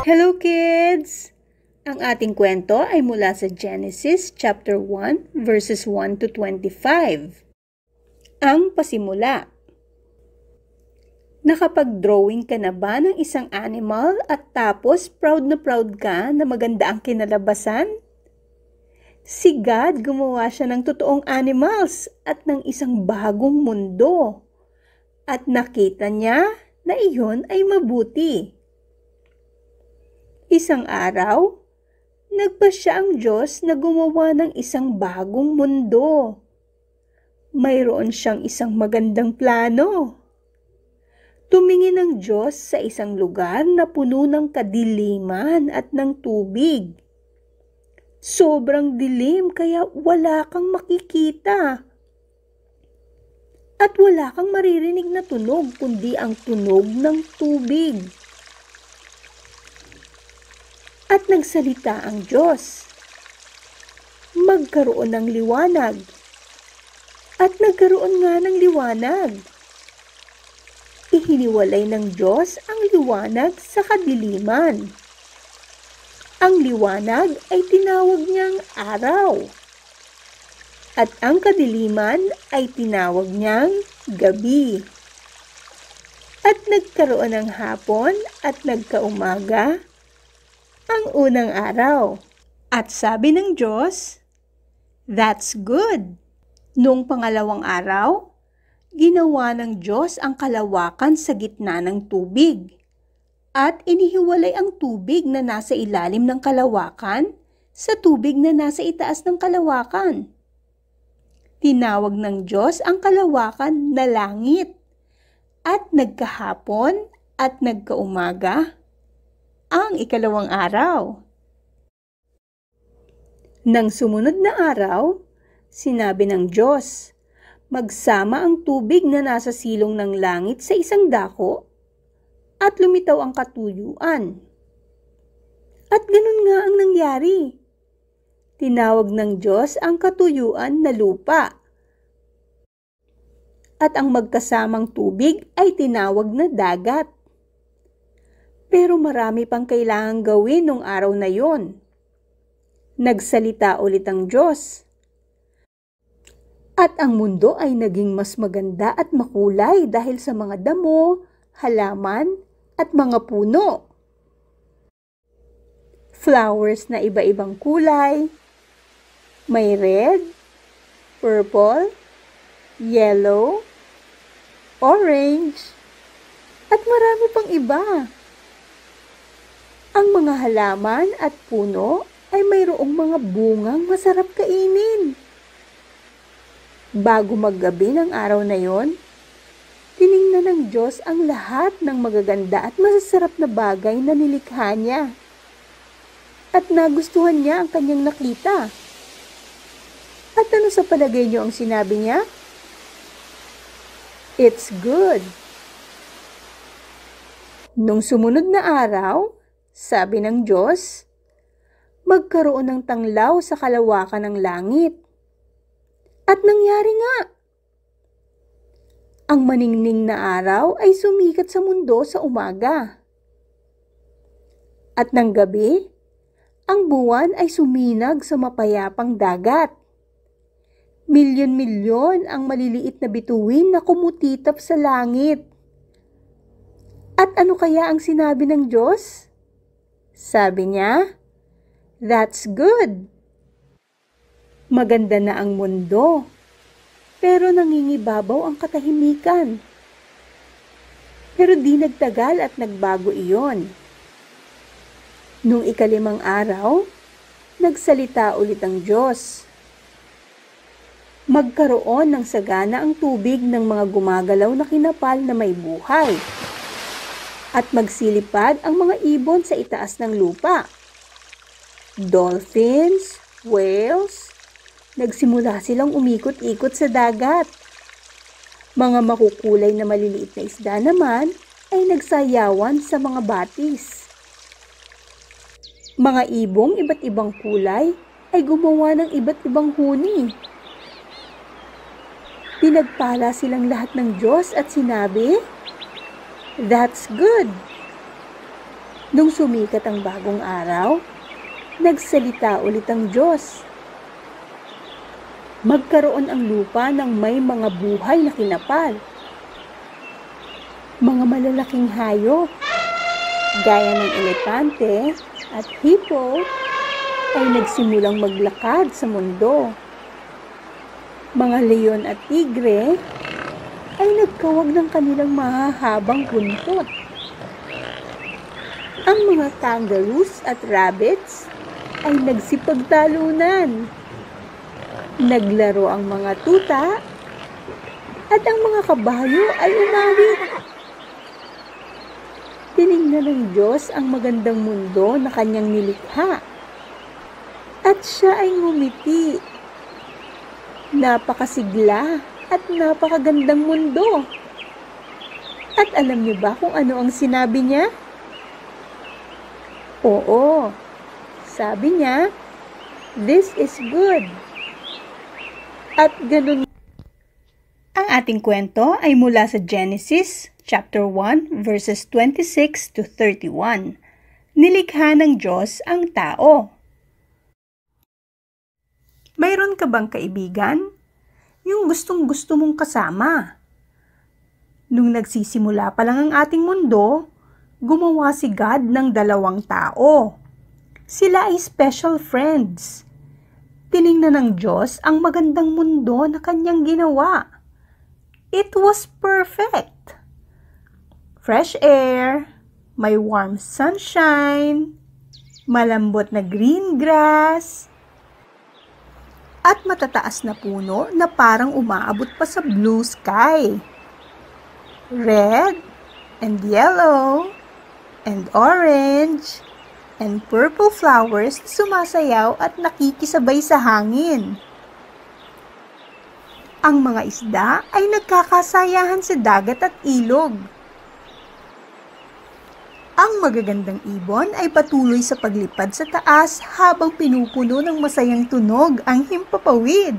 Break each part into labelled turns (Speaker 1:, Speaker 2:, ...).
Speaker 1: Hello kids! Ang ating kwento ay mula sa Genesis chapter 1 verses 1 to 25. Ang pasimula. Nakapag-drawing ka na ba ng isang animal at tapos proud ka na maganda ang kinalabasan? Si God gumawa siya ng totoong animals at ng isang bagong mundo. At nakita niya na iyon ay mabuti. Isang araw, nagpasya ang Diyos na gumawa ng isang bagong mundo. Mayroon siyang isang magandang plano. Tumingin ang Diyos sa isang lugar na puno ng kadiliman at ng tubig. Sobrang dilim kaya wala kang makikita. At wala kang maririnig na tunog kundi ang tunog ng tubig. At nagsalita ang Diyos. Magkaroon ng liwanag. At nagkaroon nga ng liwanag. Ihiniwalay ng Diyos ang liwanag sa kadiliman. Ang liwanag ay tinawag niyang araw. At ang kadiliman ay tinawag niyang gabi. At nagkaroon ng hapon at nagkaumaga ang unang araw. At sabi ng Diyos, "That's good." Noong pangalawang araw, ginawa ng Diyos ang kalawakan sa gitna ng tubig. At inihiwalay ang tubig na nasa ilalim ng kalawakan sa tubig na nasa itaas ng kalawakan. Tinawag ng Diyos ang kalawakan na langit. At nagkahapon at nagkaumaga ang ikalawang araw. Nang sumunod na araw, sinabi ng Diyos, magsama ang tubig na nasa silong ng langit sa isang dako at lumitaw ang katuyuan. At ganun nga ang nangyari. Tinawag ng Diyos ang katuyuan na lupa. At ang magkasamang tubig ay tinawag na dagat. Pero marami pang kailangang gawin nung araw na yon. Nagsalita ulit ang Diyos. At ang mundo ay naging mas maganda at makulay dahil sa mga damo, halaman, at mga puno. Flowers na iba-ibang kulay. May red, purple, yellow, orange, at marami pang iba. Ang mga halaman at puno ay mayroong mga bungang masarap kainin. Bago maggabi ng araw na yon, tiningnan ng Diyos ang lahat ng magaganda at masasarap na bagay na nilikha niya. At nagustuhan niya ang kanyang nakita. At ano sa palagay niyo ang sinabi niya? It's good. Nung sumunod na araw, sabi ng Diyos, magkaroon ng tanglaw sa kalawakan ng langit. At nangyari nga. Ang maningning na araw ay sumikat sa mundo sa umaga. At ng gabi, ang buwan ay suminag sa mapayapang dagat. Milyon-milyon ang maliliit na bituin na kumutitap sa langit. At ano kaya ang sinabi ng Diyos? Sabi niya, "That's good." Maganda na ang mundo, pero nangingibabaw ang katahimikan. Pero di nagtagal at nagbago iyon. Nung ikalimang araw, nagsalita ulit ang Diyos. Magkaroon ng sagana ang tubig ng mga gumagalaw na kinapal na may buhay. At magsilipad ang mga ibon sa itaas ng lupa. Dolphins, whales, nagsimula silang umikot-ikot sa dagat. Mga makukulay na maliliit na isda naman ay nagsayawan sa mga batis. Mga ibong iba't ibang kulay ay gumawa ng iba't ibang huni. Pinagpala silang lahat ng Diyos at sinabi, "That's good." Nung sumikat ang bagong araw, nagsalita ulit ang Diyos. Magkaroon ang lupa ng may mga buhay na kinapal. Mga malalaking hayop, gaya ng elepante at hippo, ay nagsimulang maglakad sa mundo. Mga leon at tigre ay nagkawag ng kanilang mahahabang buntot. Ang mga kangaroos at rabbits ay nagsipagtalunan. Naglaro ang mga tuta at ang mga kabayo ay umawit. Tiningnan ng Diyos ang magandang mundo na kanyang nilikha. At siya ay ngumiti. Napakasigla at napakagandang mundo. At alam niyo ba kung ano ang sinabi niya? Oo, sabi niya, "This is good." At ganun. Ang ating kwento ay mula sa Genesis chapter 1 verses 26 to 31. Nilikha ng Diyos ang tao. Mayroon ka bang kaibigan? Yung gustong-gusto mong kasama. Nung nagsisimula pa lang ang ating mundo, gumawa si God ng dalawang tao. Sila ay special friends. Tiningnan ng Diyos ang magandang mundo na kanyang ginawa. It was perfect. Fresh air, may warm sunshine, malambot na green grass, at matataas na puno na parang umaabot pa sa blue sky. Red and yellow and orange and purple flowers sumasayaw at nakikisabay sa hangin. Ang mga isda ay nagkakasayahan sa dagat at ilog. Ang magagandang ibon ay patuloy sa paglipad sa taas habang pinupuno ng masayang tunog ang himpapawid.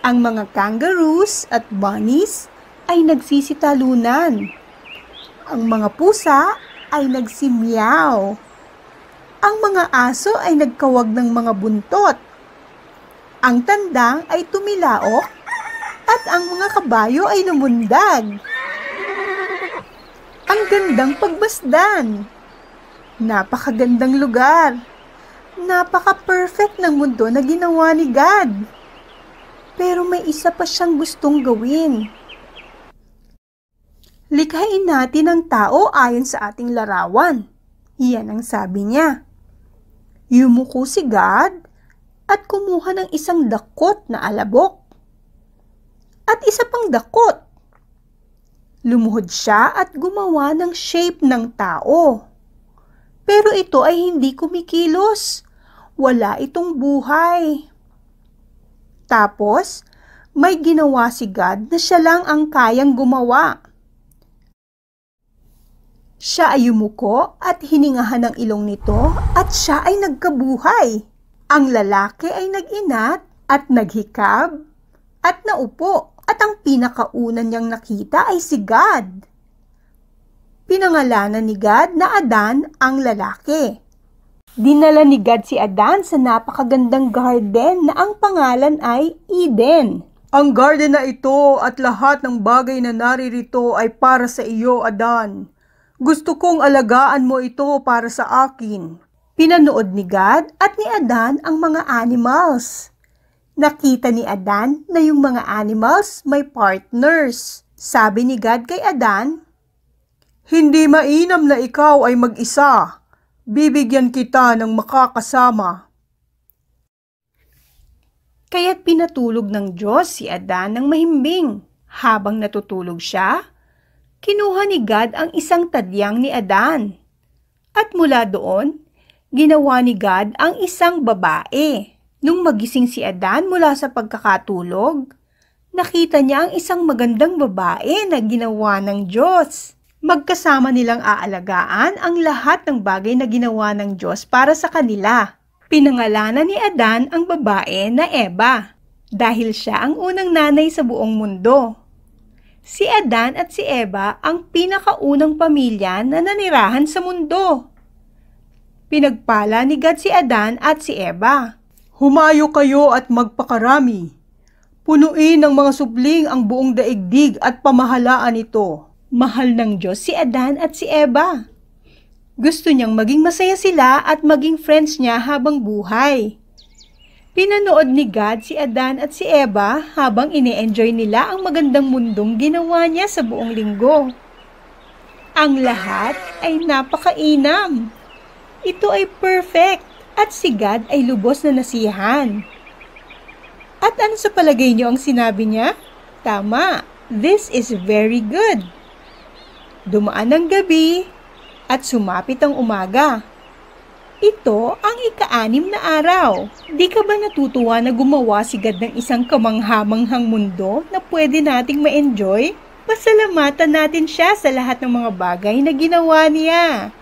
Speaker 1: Ang mga kangaroos at bunnies ay nagsisitalunan. Ang mga pusa ay nagsimyaw. Ang mga aso ay nagkawag ng mga buntot. Ang tandang ay tumilaok at ang mga kabayo ay lumundag. Ang gandang pagmasdan. Napakagandang lugar. Napaka-perfect ng mundo na ginawa ni God. Pero may isa pa siyang gustong gawin. Likhain natin ang tao ayon sa ating larawan. Iyan ang sabi niya. Yumuko si God at kumuha ng isang dakot na alabok. At isa pang dakot. Lumuhod siya at gumawa ng shape ng tao. Pero ito ay hindi kumikilos. Wala itong buhay. Tapos, may ginawa si God na siya lang ang kayang gumawa. Siya ay yumuko at hiningahan ng ilong nito at siya ay nagkabuhay. Ang lalaki ay nag-inat at naghikab at naupo at ang pinakauna niyang nakita ay si God. Pinangalanan ni God na Adan ang lalaki. Dinala ni God si Adan sa napakagandang garden na ang pangalan ay Eden. Ang garden na ito at lahat ng bagay na naririto ay para sa iyo, Adan. Gusto kong alagaan mo ito para sa akin. Pinanood ni God at ni Adan ang mga animals. Nakita ni Adan na yung mga animals may partners. Sabi ni God kay Adan, "Hindi mainam na ikaw ay mag-isa. Bibigyan kita ng makakasama." Kaya't pinatulog ng Diyos si Adan ng mahimbing. Habang natutulog siya, kinuha ni God ang isang tadyang ni Adan. At mula doon, ginawa ni God ang isang babae. Nung magising si Adan mula sa pagkakatulog, nakita niya ang isang magandang babae na ginawa ng Diyos. Magkasama nilang aalagaan ang lahat ng bagay na ginawa ng Diyos para sa kanila. Pinangalanan ni Adan ang babae na Eva, dahil siya ang unang nanay sa buong mundo. Si Adan at si Eva ang pinakaunang pamilya na nanirahan sa mundo. Pinagpala ni God si Adan at si Eva.
Speaker 2: Humayo kayo at magpakarami. Punuin ng mga supling ang buong daigdig at pamahalaan ito.
Speaker 1: Mahal ng Diyos si Adan at si Eva. Gusto niyang maging masaya sila at maging friends niya habang buhay. Pinanood ni God si Adan at si Eva habang ine-enjoy nila ang magandang mundong ginawa niya sa buong linggo. Ang lahat ay napakainam. Ito ay perfect at si God ay lubos na nasiyahan. At ano sa palagay niyo ang sinabi niya? Tama, this is very good. Dumaan ang gabi at sumapit ang umaga. Ito ang ika-6 na araw. Di ka ba natutuwa na gumawa si God ng isang kamanghamanghang mundo na pwede nating ma-enjoy? Pasalamatan natin siya sa lahat ng mga bagay na ginawa niya.